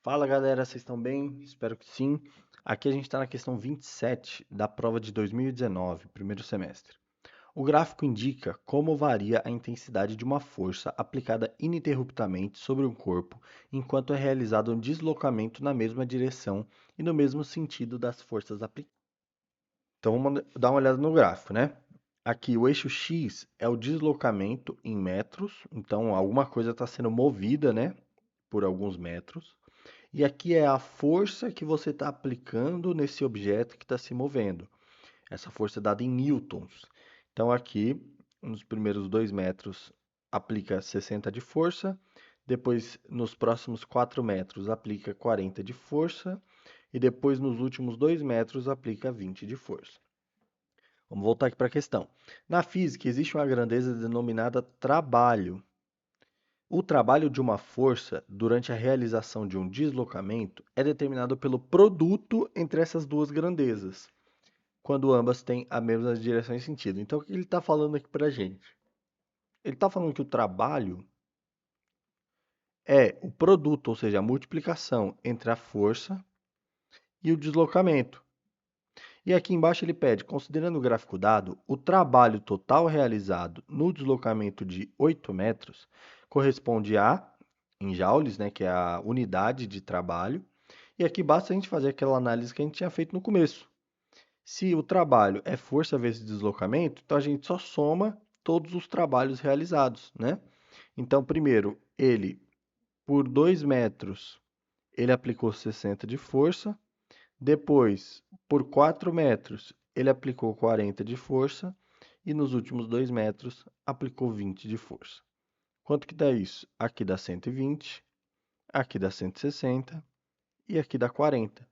Fala galera, vocês estão bem? Espero que sim. Aqui a gente está na questão 27 da prova de 2019, primeiro semestre. O gráfico indica como varia a intensidade de uma força aplicada ininterruptamente sobre um corpo enquanto é realizado um deslocamento na mesma direção e no mesmo sentido das forças aplicadas. Então vamos dar uma olhada no gráfico, né? Aqui o eixo X é o deslocamento em metros, então alguma coisa está sendo movida, né, por alguns metros. E aqui é a força que você está aplicando nesse objeto que está se movendo. Essa força é dada em newtons. Então, aqui, nos primeiros 2 metros, aplica 60 de força. Depois, nos próximos 4 metros, aplica 40 de força. E depois, nos últimos 2 metros, aplica 20 de força. Vamos voltar aqui para a questão. Na física, existe uma grandeza denominada trabalho. O trabalho de uma força durante a realização de um deslocamento é determinado pelo produto entre essas duas grandezas, quando ambas têm a mesma direção e sentido. Então, o que ele está falando aqui para a gente? Ele está falando que o trabalho é o produto, ou seja, a multiplicação entre a força e o deslocamento. E aqui embaixo ele pede, considerando o gráfico dado, o trabalho total realizado no deslocamento de 8 metros corresponde a, em joules, né, que é a unidade de trabalho. E aqui basta a gente fazer aquela análise que a gente tinha feito no começo. Se o trabalho é força vezes deslocamento, então a gente só soma todos os trabalhos realizados, né? Então, primeiro, ele, por 2 metros, ele aplicou 60 de força. Depois, por 4 metros, ele aplicou 40 de força. E nos últimos 2 metros, aplicou 20 de força. Quanto que dá isso? Aqui dá 120, aqui dá 160 e aqui dá 40.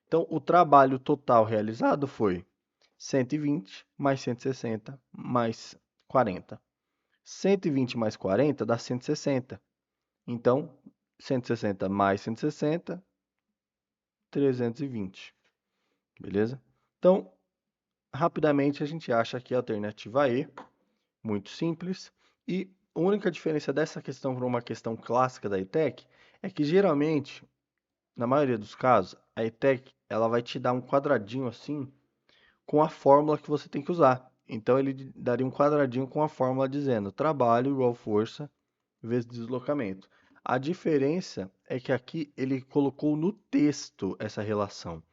Então, o trabalho total realizado foi 120 mais 160 mais 40. 120 mais 40 dá 160. Então, 160 mais 160, 320. Beleza? Então, rapidamente a gente acha aqui a alternativa E, muito simples. E a única diferença dessa questão para uma questão clássica da ETEC é que geralmente, na maioria dos casos, a ETEC ela vai te dar um quadradinho assim com a fórmula que você tem que usar. Então ele daria um quadradinho com a fórmula dizendo trabalho igual força vezes deslocamento. A diferença é que aqui ele colocou no texto essa relação.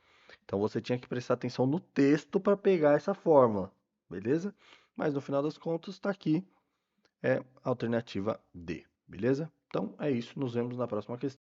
Então você tinha que prestar atenção no texto para pegar essa fórmula, beleza? Mas no final das contas está aqui, é a alternativa D, beleza? Então é isso, nos vemos na próxima questão.